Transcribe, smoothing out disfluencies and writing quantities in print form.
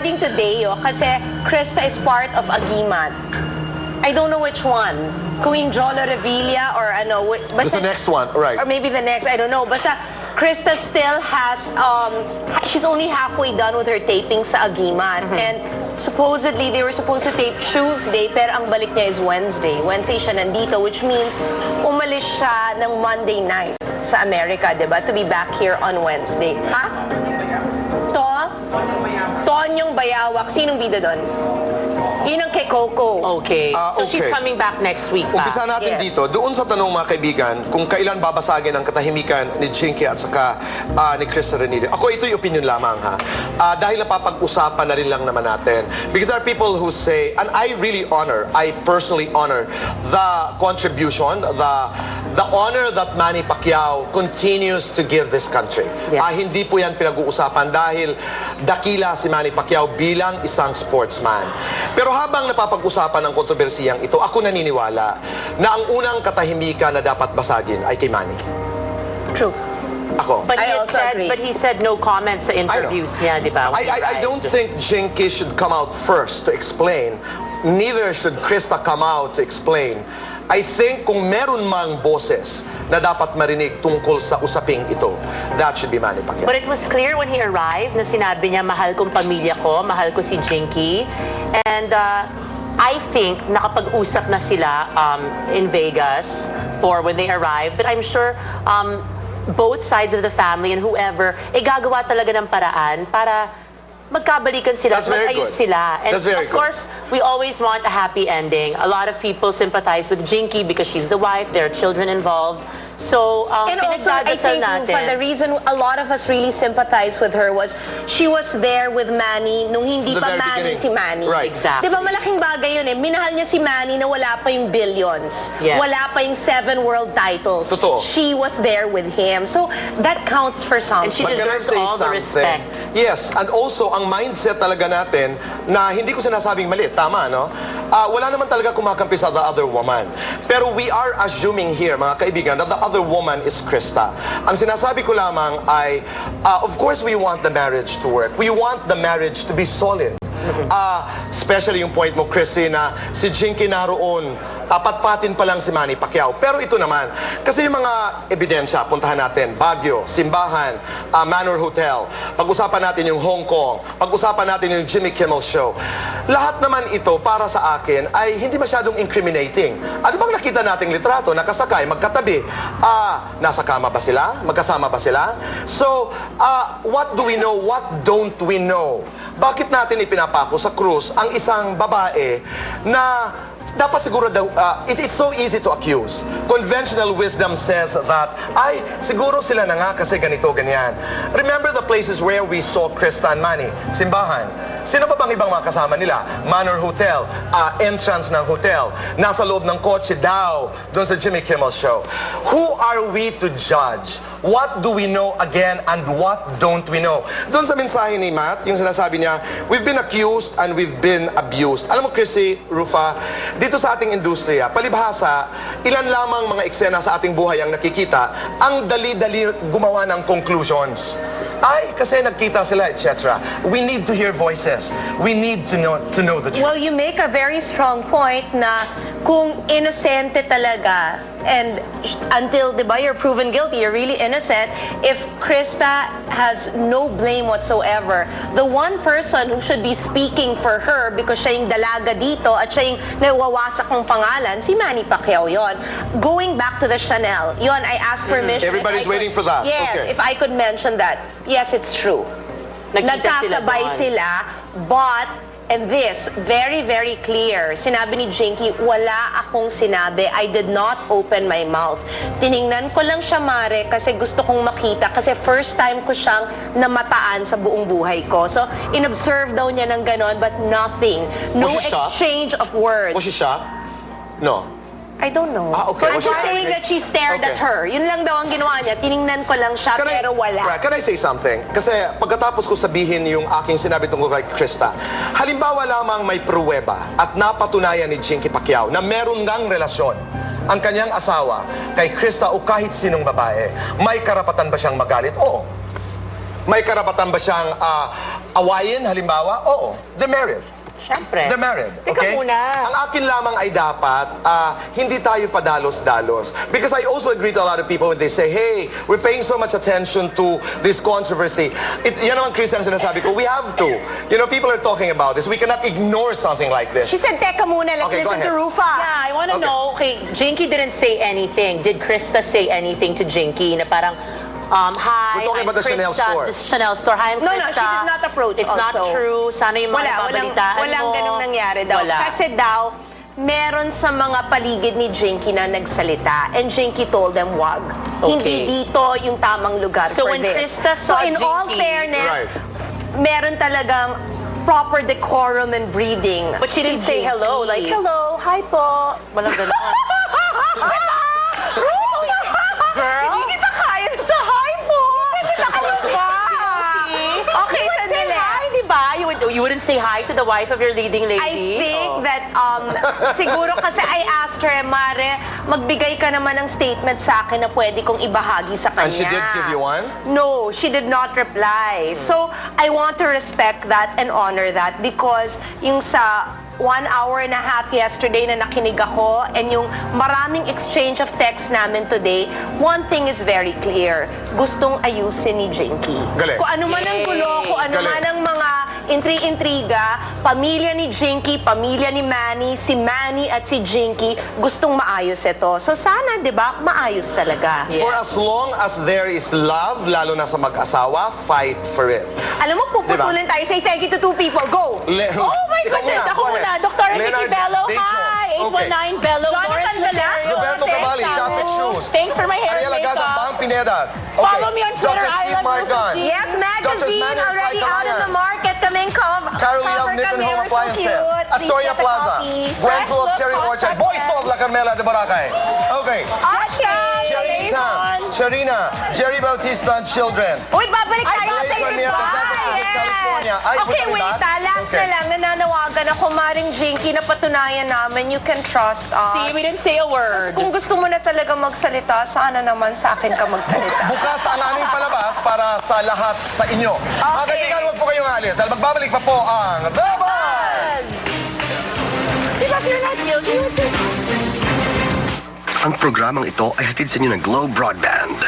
according to Deo, kasi Krista is part of Agimat. I don't know which one. Queen Jolo Revilla or ano. That's the next one, right. Or maybe the next, I don't know. Basta Krista still has, she's only halfway done with her taping sa Agimat. And supposedly, they were supposed to tape Tuesday, pero ang balik niya is Wednesday. Wednesday siya nandito, which means umalis siya ng Monday night sa America, diba? To be back here on Wednesday. Ha? Tonyong Bayawak. Sinong bida doon? Yun ang kay Coco. Okay. So she's okay. coming back next week pa. Umpisa natin Yes. dito, doon sa tanong mga kaibigan, kung kailan babasagin ang katahimikan ni Jinky at saka ni Krista Renilio. Ako, ito yung opinion lamang ha. Dahil napapag-usapan na rin lang naman natin. Because there are people who say, and I personally honor the contribution, the honor that Manny Pacquiao continues to give this country. Yes. Hindi po yan pinag-uusapan dahil dakila si Manny Pacquiao bilang isang sportsman. Pero habang napapag-usapan ang kontrobersiyang ito, ako naniniwala na ang unang katahimikan na dapat basagin ay kay Manny. True. Ako. But I also agree. he said no comments sa interviews niya, di ba? I don't think Jinky should come out first to explain. Neither should Krista come out to explain. I think kung meron mang boses na dapat marinig tungkol sa usaping ito, that should be Manny Pacquiao. But it was clear when he arrived na sinabi niya, mahal kong pamilya ko, mahal ko si Jinky. And I think nakapag-usap na sila in Vegas or when they arrived. But I'm sure both sides of the family and whoever, gagawa talaga ng paraan para magkabalikan sila, That's very mag-ayos good. sila. And That's very of course, we always want a happy ending. A lot of people sympathize with Jinky because she's the wife, there are children involved. So, And also, I think, Rufa, the reason a lot of us really sympathize with her was she was there with Manny nung hindi From the pa very Manny beginning. si Manny. Right. Exactly. Di ba malaking bagay yun eh. Minahal niya si Manny na wala pa yung billions. Yes. Wala pa yung 7 world titles. Totoo. She was there with him. So, that counts for something. And she But can I deserves say all the something? respect. Yes, and also, ang mindset talaga natin, na hindi ko sinasabing mali, tama, no? Wala naman talaga kumakampi sa the other woman. Pero we are assuming here, mga kaibigan, that the other woman is Krista. Ang sinasabi ko lamang ay, of course we want the marriage to work. We want the marriage to be solid. Especially yung point mo, Chrissy, na si Jinky naroon, patpatin pa lang si Manny Pacquiao. Pero ito naman, kasi yung mga ebidensya, puntahan natin, Baguio, Simbahan, Manor Hotel, pag-usapan natin yung Hong Kong, pag-usapan natin yung Jimmy Kimmel Show. Lahat naman ito, para sa akin, ay hindi masyadong incriminating. Ano bang nakita nating litrato, nakasakay, magkatabi? Nasa kama ba sila? Magkasama ba sila? So, what do we know? What don't we know? Bakit natin ipinapako sa krus ang isang babae na dapat siguro daw, it's so easy to accuse. Conventional wisdom says that, ay, siguro sila na nga kasi ganito, ganyan. Remember the places where we saw Krista and Manny? Simbahan. Sino pa bang ibang mga kasama nila? Manor Hotel, entrance ng hotel, nasa loob ng kotse daw, doon sa Jimmy Kimmel Show. Who are we to judge? What do we know again and what don't we know? Doon sa mensahe ni Matt, yung sinasabi niya, we've been accused and we've been abused. Alam mo, Chrissy, Rufa, dito sa ating industriya, palibhasa, ilan lamang mga eksena sa ating buhay ang nakikita, ang dali-dali gumawa ng conclusions. Ay, kasi nagkita sila, etc. We need to hear voices. We need to know the truth. Well, you make a very strong point na kung inosente talaga and until, di ba, you're proven guilty, you're really innocent, if Krista has no blame whatsoever, the one person who should be speaking for her because siya yung dalaga dito at siya yung nawawasak ng pangalan, si Manny Pacquiao yon. Going back to the Chanel, yon, I asked permission. Everybody's waiting for that. Yes, Okay. if I could mention that. Yes, it's true. Nagkasabay sila, but and this, very, very clear. Sinabi ni Jinky, wala akong sinabi. I did not open my mouth. Tiningnan ko lang siya, Mare, kasi gusto kong makita. Kasi first time ko siyang namataan sa buong buhay ko. So, inobserve daw niya ng ganon, but nothing. No Was she shocked? exchange of words. Was she shocked? No. I don't know. Okay. I'm Was just she- saying that she stared Okay. at her. Yun lang daw ang ginawa niya. Tiningnan ko lang siya, pero wala. Right, can I say something? Kasi pagkatapos ko sabihin yung aking sinabi tungkol kay Krista, halimbawa lamang may pruweba at napatunayan ni Jinky Pacquiao na meron ngang relasyon ang kanyang asawa kay Krista o kahit sinong babae, may karapatan ba siyang magalit? Oo. May karapatan ba siyang awayin, halimbawa, oo, they're married. Siyempre. They're married, Teka okay? muna. Ang akin lamang ay dapat, hindi tayo padalos-dalos. Because I also agree to a lot of people when they say, hey, we're paying so much attention to this controversy. Yan naman, Christian, sinasabi ko, we have to. You know, people are talking about this. We cannot ignore something like this. She said, teka muna, let's Okay, go listen to ahead. Rufa. Yeah, I want to Okay. know, okay, Jinky didn't say anything. Did Krista say anything to Jinky na parang, hi, We're talking I'm about the Chanel Krista, store. This is Chanel store. Hi, I'm No, Krista. she did not approach It's not also. true. Sana yung mga babalitaan walang mo. ganong nangyari daw. Wala. Kasi daw, meron sa mga paligid ni Jinky na nagsalita and Jinky told them wag. Okay. Hindi dito yung tamang lugar So for when this. Krista So saw in all Jinky- fairness, Right. meron talagang proper decorum and breeding. But she didn't si say hello. Jinky. Like, hello, hi po. Walang ganun. Girl? Hindi kita kaya sa hi po. Ano ba? Okay, You would say sandali. hi, di ba? You wouldn't say hi to the wife of your leading lady? I think Oh. that, siguro kasi I asked her, Mare, magbigay ka naman ng statement sa akin na pwede kong ibahagi sa kanya. And she did give you one? No, she did not reply. So, I want to respect that and honor that because yung sa 1 hour and a half yesterday na nakinig ako and yung maraming exchange of text namin today, one thing is very clear. Gustong ayusin ni Jinky. Galing. Kung ano man ang gulo, kung ano Galing. man ang mga intriga, pamilya ni Jinky, pamilya ni Manny, si Manny at si Jinky, gustong maayos ito. So sana, di ba, maayos talaga. Yeah. For as long as there is love, lalo na sa mag-asawa, fight for it. Alam mo, puputulin tayo. Say thank you to 2 people. Go! Oh my Ikaw goodness, muna, ako go muna. ahead. Dr. Vicky Leonard Bello, Dejo. hi! Okay. 819 Bello, Jonathan Lawrence Velasco. Lazario. Roberto Thanks, Cavalli, Samu. Traffic Shoes. Thanks for my hair Ariel and Agazan, makeup. Bang Pineda. Okay. Follow me on Twitter, Dr. I Steve love Margan. Lucy. Yes, magazine Manny already Fry out in the Calayan. market. Kaming Carolee of cover Nippon kami. Home We're so Appliances. cute. Please Astoria get the Plaza. copy. Gwen Fresh of look Cherry Orchard. contact Boys lens. of La Carmela de Boracay. Okay. Asha! Charity Tam, Charina, Jerry Bautista and Children. Uy, babalik tayo Ray sa Corneta, San Francisco, California. Ay, Okay, punta wait. ba? Last Okay. na lang, nananawagan ako, Maring Jinky, na patunayan namin, you can trust us. See, we didn't say a word. Kung gusto mo na talaga magsalita, sana naman sa akin ka magsalita. Bukas ang aming palabas para sa lahat sa inyo. Mga kaibigan, huwag po kayong alis dahil magbabalik pa po ang The Buzz! Diba, if you're not guilty, what's it? Ang programang ito ay hatid sa inyo ng Globe Broadband.